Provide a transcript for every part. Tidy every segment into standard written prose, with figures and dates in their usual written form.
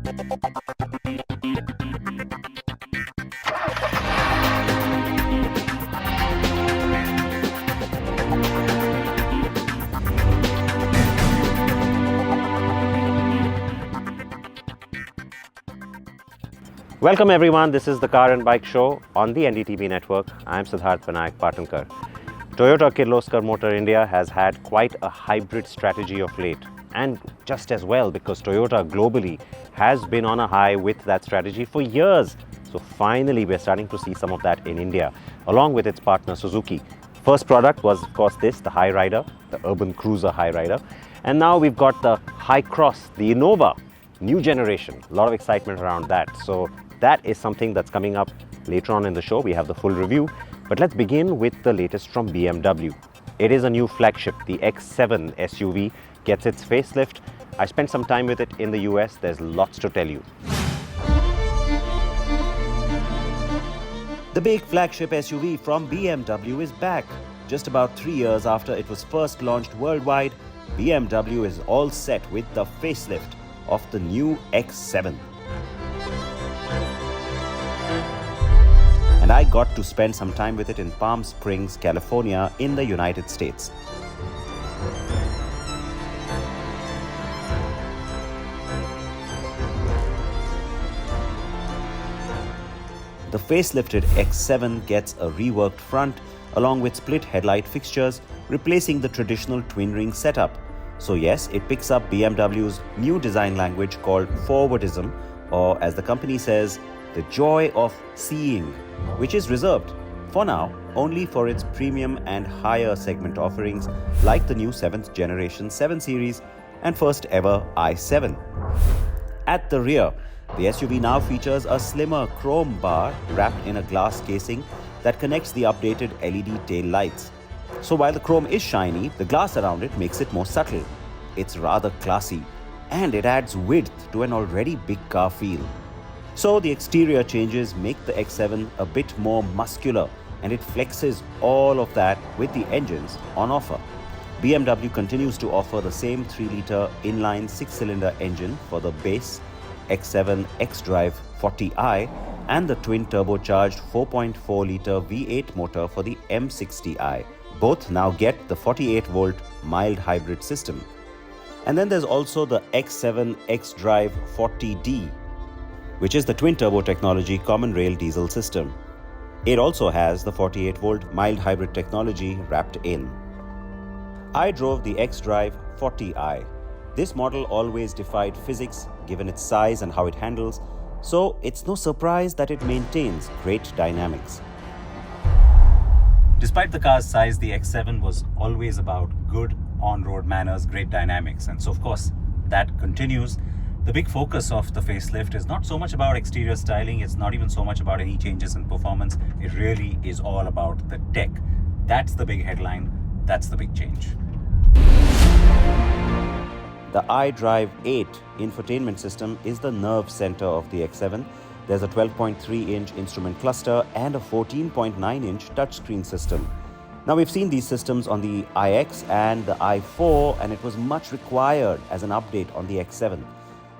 Welcome everyone, this is the Car and Bike Show on the NDTV network. I am Siddharth Vinayak Patankar. Toyota Kirloskar Motor India has had quite a hybrid strategy of late, and just as well because Toyota globally has been on a high with that strategy for years. So finally we're starting to see some of that in India along with its partner Suzuki. First product was of course this, the High Rider, the urban cruiser High Rider, and now we've got the HyCross, the Innova, new generation. A lot of excitement around that. So that is something that's coming up later on in the show. We have the full review, but let's begin with the latest from BMW. It is a new flagship. The X7 SUV gets its facelift. I spent some time with it in the US. There's lots to tell you. The big flagship SUV from BMW is back. Just about 3 years after it was first launched worldwide, BMW is all set with the facelift of the new X7. And I got to spend some time with it in Palm Springs, California in the United States. The facelifted X7 gets a reworked front along with split headlight fixtures, replacing the traditional twin-ring setup. So yes, it picks up BMW's new design language called Forwardism, or as the company says, the joy of seeing, which is reserved, for now, only for its premium and higher segment offerings like the new 7th generation 7 Series and first ever i7. At the rear, the SUV now features a slimmer chrome bar wrapped in a glass casing that connects the updated LED tail lights. So while the chrome is shiny, the glass around it makes it more subtle. It's rather classy, and it adds width to an already big car feel. So the exterior changes make the X7 a bit more muscular, and it flexes all of that with the engines on offer. BMW continues to offer the same 3-litre inline 6-cylinder engine for the base X7 xDrive 40i and the twin turbocharged 4.4-litre V8 motor for the M60i. Both now get the 48-volt mild hybrid system. And then there's also the X7 xDrive 40d, which is the twin-turbo technology common rail diesel system. It also has the 48-volt mild hybrid technology wrapped in. I drove the xDrive 40i. This model always defied physics given its size and how it handles, so it's no surprise that it maintains great dynamics. Despite the car's size, the X7 was always about good on-road manners, great dynamics, and so of course that continues. The big focus of the facelift is not so much about exterior styling, it's not even so much about any changes in performance, it really is all about the tech. That's the big headline, that's the big change. The iDrive 8 infotainment system is the nerve center of the X7. There's a 12.3-inch instrument cluster and a 14.9-inch touchscreen system. Now we've seen these systems on the iX and the i4, and it was much required as an update on the X7.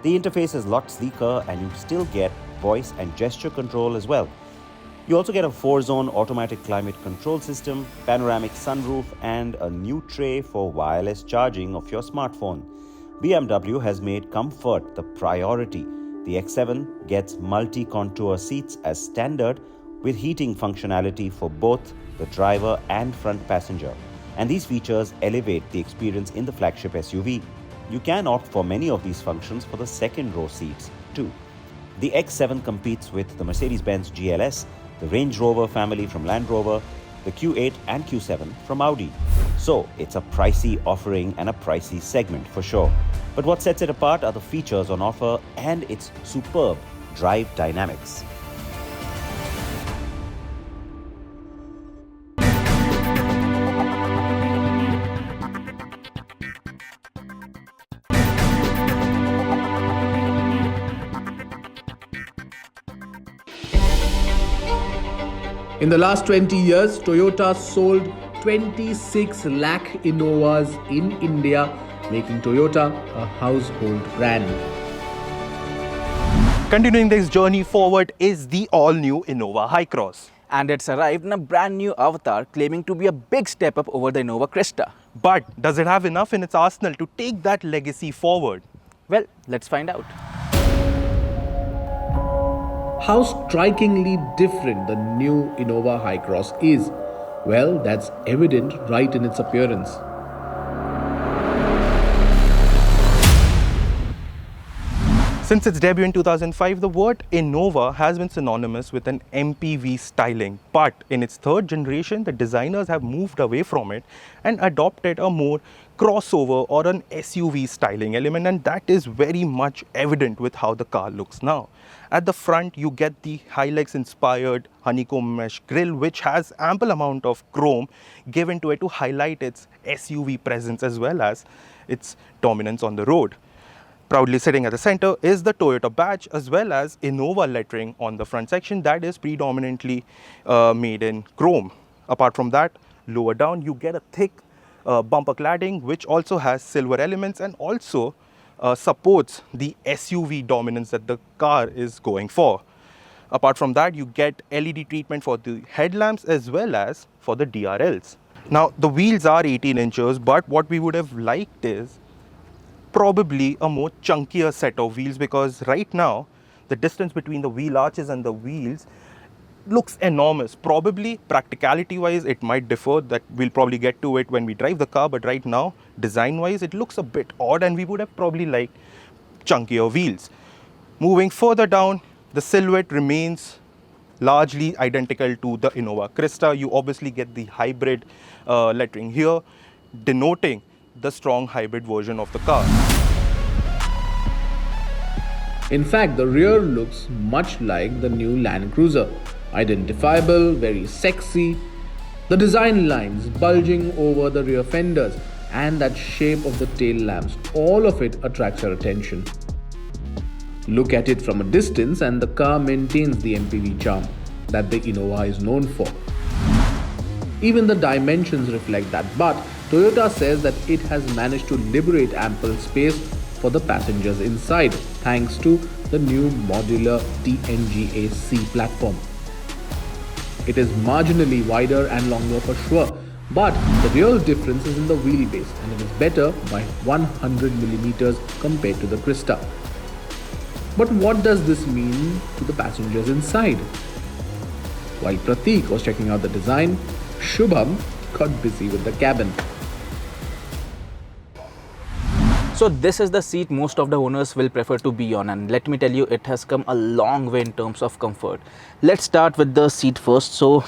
The interface is a lot sleeker, and you still get voice and gesture control as well. You also get a 4-zone automatic climate control system, panoramic sunroof, and a new tray for wireless charging of your smartphone. BMW has made comfort the priority. The X7 gets multi-contour seats as standard with heating functionality for both the driver and front passenger. And these features elevate the experience in the flagship SUV. You can opt for many of these functions for the second row seats too. The X7 competes with the Mercedes-Benz GLS, the Range Rover family from Land Rover, the Q8 and Q7 from Audi. So it's a pricey offering and a pricey segment for sure. But what sets it apart are the features on offer and its superb drive dynamics. In the last 20 years, Toyota sold 26 lakh Innovas in India, making Toyota a household brand. Continuing this journey forward is the all-new Innova HyCross. And it's arrived in a brand new avatar claiming to be a big step up over the Innova Crysta. But does it have enough in its arsenal to take that legacy forward? Well, let's find out. How strikingly different the new Innova HyCross is. Well, that's evident right in its appearance. Since its debut in 2005, the word Innova has been synonymous with an MPV styling. But in its third generation, the designers have moved away from it and adopted a more crossover or an SUV styling element, and that is very much evident with how the car looks now. At the front, you get the Hilux inspired honeycomb mesh grille, which has ample amount of chrome given to it to highlight its SUV presence as well as its dominance on the road. Proudly sitting at the center is the Toyota badge as well as Innova lettering on the front section that is predominantly made in chrome. Apart from that, lower down you get a thick bumper cladding which also has silver elements and also supports the SUV dominance that the car is going for. Apart from that, you get LED treatment for the headlamps as well as for the DRLs. Now the wheels are 18 inches, but what we would have liked is probably a more chunkier set of wheels, because right now the distance between the wheel arches and the wheels looks enormous. Probably practicality wise it might differ, that we'll probably get to it when we drive the car, but right now design wise it looks a bit odd and we would have probably liked chunkier wheels. Moving further down, the silhouette remains largely identical to the Innova Crysta. You obviously get the hybrid lettering here, denoting the strong hybrid version of the car. In fact, the rear looks much like the new Land Cruiser. Identifiable, very sexy. The design lines bulging over the rear fenders and that shape of the tail lamps, all of it attracts your attention. Look at it from a distance and the car maintains the MPV charm that the Innova is known for. Even the dimensions reflect that, but Toyota says that it has managed to liberate ample space for the passengers inside thanks to the new modular TNGA-C platform. It is marginally wider and longer for sure, but the real difference is in the wheelbase and it is better by 100mm compared to the Crysta. But what does this mean to the passengers inside? While Prateek was checking out the design, Shubham got busy with the cabin. So this is the seat most of the owners will prefer to be on, and let me tell you, it has come a long way in terms of comfort. Let's start with the seat first. So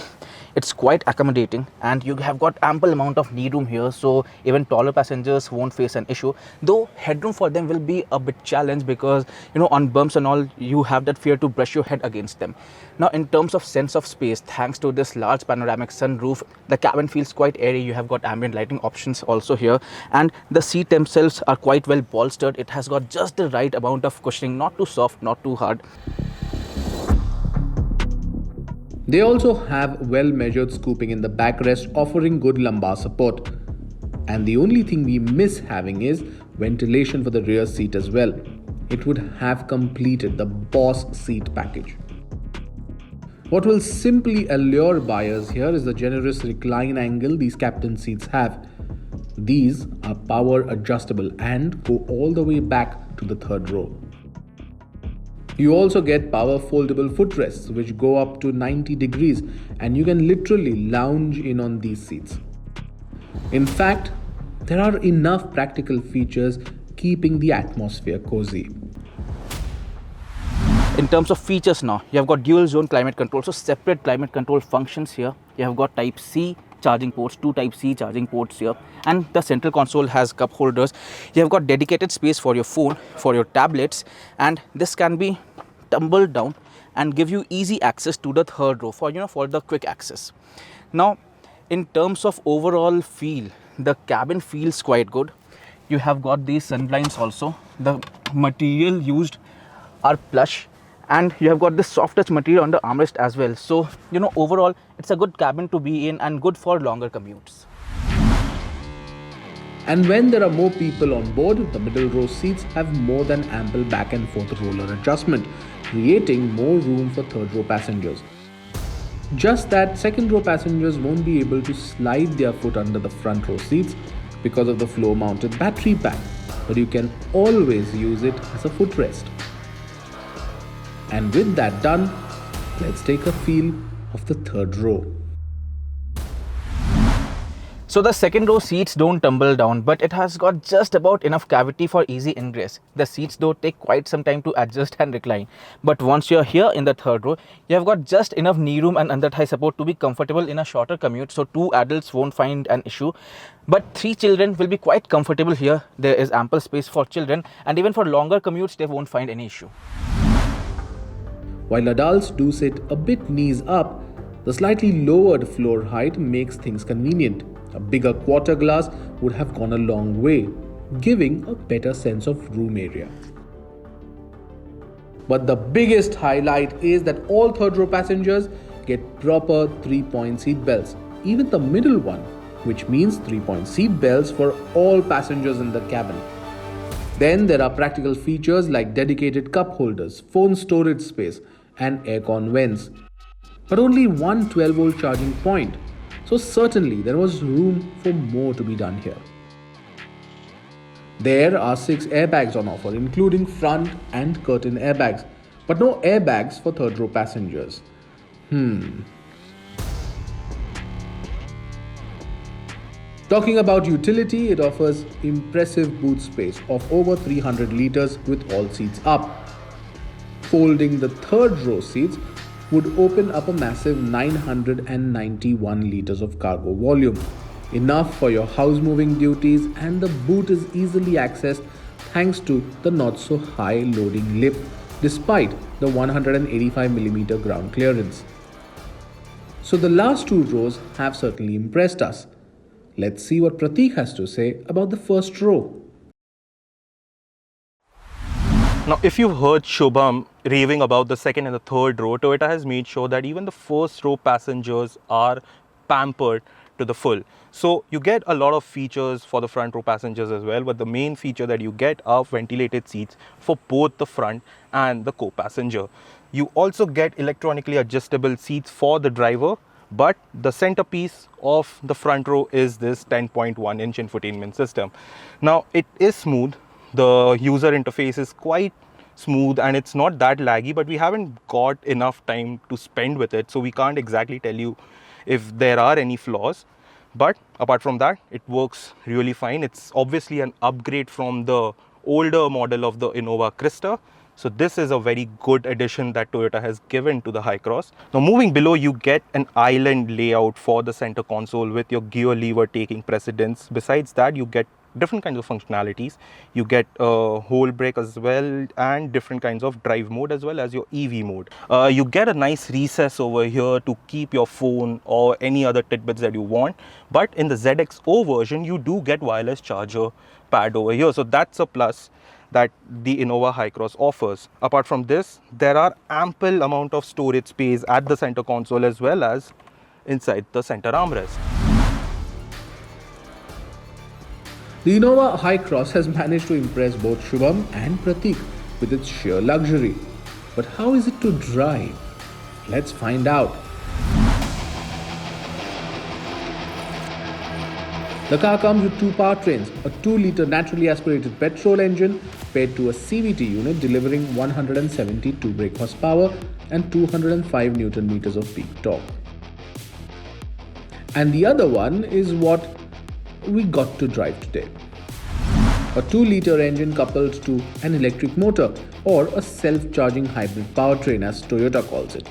it's quite accommodating and you have got ample amount of knee room here, so even taller passengers won't face an issue, though headroom for them will be a bit challenged because on bumps and all you have that fear to brush your head against them. Now in terms of sense of space, thanks to this large panoramic sunroof, the cabin feels quite airy. You have got ambient lighting options also here, and the seat themselves are quite well bolstered. It has got just the right amount of cushioning, not too soft, not too hard. They also have well-measured scooping in the backrest, offering good lumbar support. And the only thing we miss having is ventilation for the rear seat as well. It would have completed the boss seat package. What will simply allure buyers here is the generous recline angle these captain seats have. These are power adjustable and go all the way back to the third row. You also get power foldable footrests which go up to 90 degrees and you can literally lounge in on these seats. In fact, there are enough practical features keeping the atmosphere cozy. In terms of features now, you have got dual zone climate control, so separate climate control functions here. You have got type C charging ports, two type C charging ports here, and the central console has cup holders. You have got dedicated space for your phone, for your tablets, and this can be tumbled down and give you easy access to the third row for for the quick access. Now in terms of overall feel, the cabin feels quite good. You have got these sun blinds also. The material used are plush, and you have got this soft touch material on the armrest as well. So overall it's a good cabin to be in and good for longer commutes. And when there are more people on board, the middle row seats have more than ample back and forth roller adjustment, creating more room for third row passengers. Just that second row passengers won't be able to slide their foot under the front row seats because of the floor mounted battery pack, but you can always use it as a footrest. And with that done, let's take a feel of the third row. So the second row seats don't tumble down, but it has got just about enough cavity for easy ingress. The seats though take quite some time to adjust and recline. But once you're here in the third row, you have got just enough knee room and under thigh support to be comfortable in a shorter commute, so 2 adults won't find an issue. But 3 children will be quite comfortable here. There is ample space for children, and even for longer commutes they won't find any issue. While adults do sit a bit knees up, the slightly lowered floor height makes things convenient. A bigger quarter glass would have gone a long way, giving a better sense of room area. But the biggest highlight is that all third row passengers get proper 3-point seat belts, even the middle one, which means 3-point seat belts for all passengers in the cabin. Then there are practical features like dedicated cup holders, phone storage space, and aircon vents. But only one 12-volt charging point. So certainly there was room for more to be done here. There are 6 airbags on offer, including front and curtain airbags, but no airbags for third row passengers. Talking about utility, it offers impressive boot space of over 300 liters with all seats up. Folding the third row seats would open up a massive 991 liters of cargo volume, enough for your house moving duties, and the boot is easily accessed thanks to the not so high loading lip despite the 185mm ground clearance. So the last 2 rows have certainly impressed us. Let's see what Prateek has to say about the first row. Now, if you've heard Shubham raving about the second and the third row, Toyota has made sure that even the first row passengers are pampered to the full. So you get a lot of features for the front row passengers as well, but the main feature that you get are ventilated seats for both the front and the co-passenger. You also get electronically adjustable seats for the driver, but the centerpiece of the front row is this 10.1-inch infotainment system. Now, it is smooth. The user interface is quite smooth and it's not that laggy, but we haven't got enough time to spend with it, so we can't exactly tell you if there are any flaws. But apart from that, it works really fine. It's obviously an upgrade from the older model of the Innova Crysta. So this is a very good addition that Toyota has given to the HyCross. Now moving below, you get an island layout for the center console with your gear lever taking precedence. Besides that, you get different kinds of functionalities. You get a whole brake as well and different kinds of drive mode as well as your EV mode. You get a nice recess over here to keep your phone or any other tidbits that you want. But in the ZXO version, you do get wireless charger pad over here. So that's a plus that the Innova HyCross offers. Apart from this, there are ample amount of storage space at the center console as well as inside the center armrest. The Innova HyCross has managed to impress both Shubham and Prateek with its sheer luxury. But how is it to drive? Let's find out. The car comes with 2 powertrains, a 2-liter naturally aspirated petrol engine paired to a CVT unit delivering 172 brake horsepower and 205 Newton meters of peak torque. And the other one is what we got to drive today. A 2-liter engine coupled to an electric motor or a self-charging hybrid powertrain as Toyota calls it.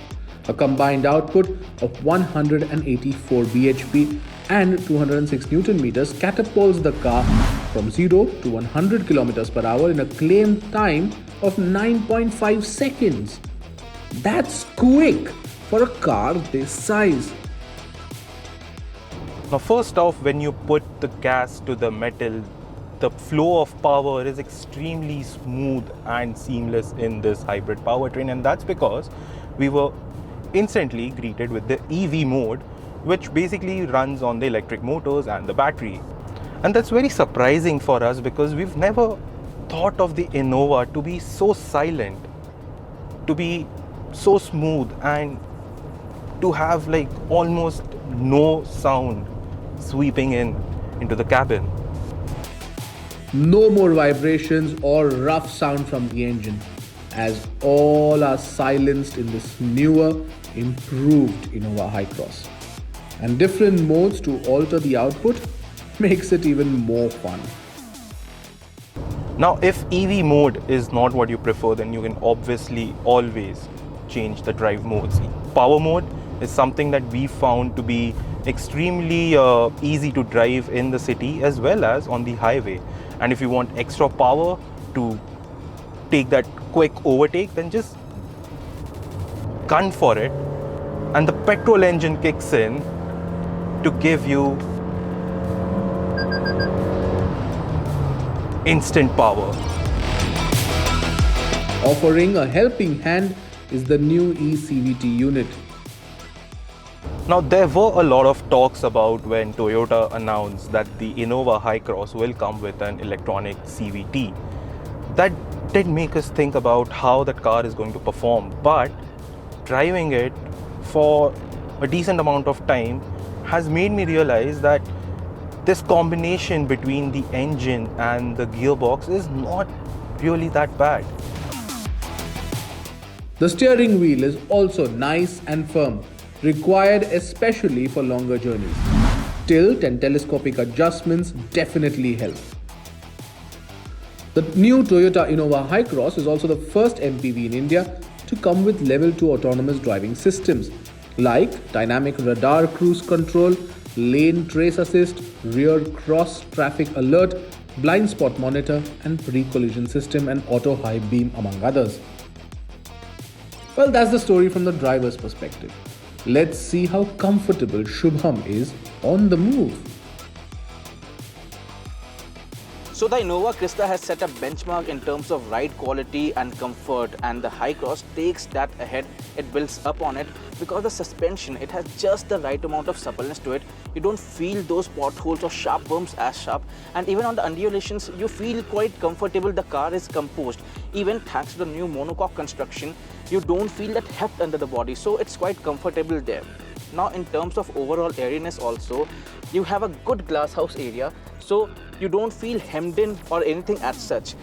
A combined output of 184 bhp and 206 Newton meters catapults the car from 0 to 100 kilometers per hour in a claimed time of 9.5 seconds. That's quick for a car this size. Now first off, when you put the gas to the metal, the flow of power is extremely smooth and seamless in this hybrid powertrain, and that's because we were instantly greeted with the EV mode, which basically runs on the electric motors and the battery. And that's very surprising for us because we've never thought of the Innova to be so silent, to be so smooth, and to have like almost no sound sweeping into the cabin. No more vibrations or rough sound from the engine, as all are silenced in this newer, improved Innova HyCross. And different modes to alter the output makes it even more fun. Now, if EV mode is not what you prefer, then you can obviously always change the drive modes. Power mode is something that we found to be extremely easy to drive in the city as well as on the highway. And if you want extra power to take that quick overtake, then just gun for it. And the petrol engine kicks in to give you instant power. Offering a helping hand is the new eCVT unit. Now, there were a lot of talks about when Toyota announced that the Innova HyCross will come with an electronic CVT. That did make us think about how that car is going to perform, but driving it for a decent amount of time has made me realize that this combination between the engine and the gearbox is not really that bad. The steering wheel is also nice and firm, required especially for longer journeys. Tilt and telescopic adjustments definitely help. The new Toyota Innova HyCross is also the first MPV in India to come with level 2 autonomous driving systems like dynamic radar cruise control, lane trace assist, rear cross traffic alert, blind spot monitor and pre-collision system and auto high beam among others. Well, that's the story from the driver's perspective. Let's see how comfortable Shubham is on the move. So the Innova Crysta has set a benchmark in terms of ride quality and comfort, and the HyCross takes that ahead. It builds up on it because the suspension, it has just the right amount of suppleness to it. You don't feel those potholes or sharp bumps as sharp, and even on the undulations you feel quite comfortable. The car is composed. Even thanks to the new monocoque construction, you don't feel that heft under the body, so it's quite comfortable there. Now in terms of overall airiness also, you have a good glass house area, so you don't feel hemmed in or anything as such.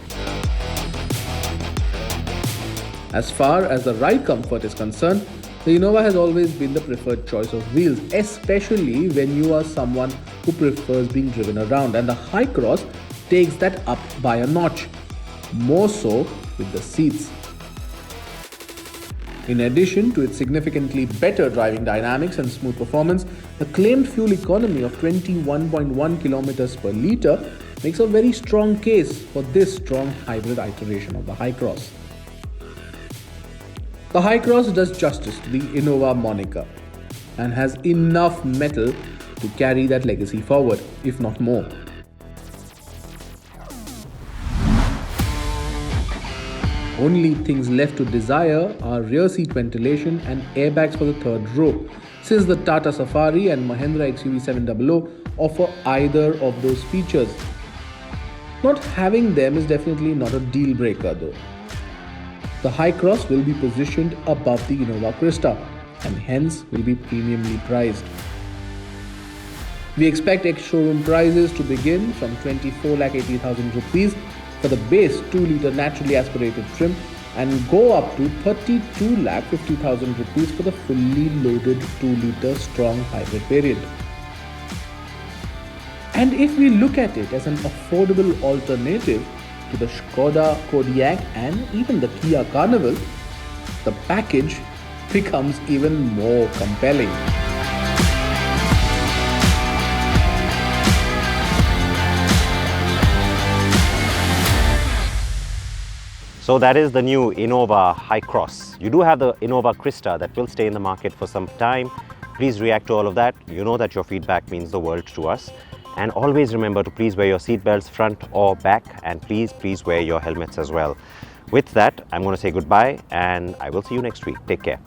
As far as the ride comfort is concerned, the Innova has always been the preferred choice of wheels, especially when you are someone who prefers being driven around, and the HyCross takes that up by a notch, more so with the seats. In addition to its significantly better driving dynamics and smooth performance, the claimed fuel economy of 21.1 kilometers per litre makes a very strong case for this strong hybrid iteration of the HyCross. The HyCross does justice to the Innova moniker and has enough metal to carry that legacy forward, if not more. Only things left to desire are rear seat ventilation and airbags for the third row, since the Tata Safari and Mahindra XUV700 offer either of those features. Not having them is definitely not a deal breaker though. The HyCross will be positioned above the Innova Crysta and hence will be premiumly priced. We expect ex-showroom prices to begin from 24,80,000 rupees for the base 2-litre naturally aspirated trim and go up to 32,50,000 rupees for the fully loaded 2-litre strong hybrid variant. And if we look at it as an affordable alternative to the Skoda Kodiaq and even the Kia Carnival, the package becomes even more compelling. So that is the new Innova HyCross. You do have the Innova Crysta that will stay in the market for some time. Please react to all of that. You know that your feedback means the world to us. And always remember to please wear your seatbelts front or back, and please wear your helmets as well. With that, I'm going to say goodbye and I will see you next week. Take care.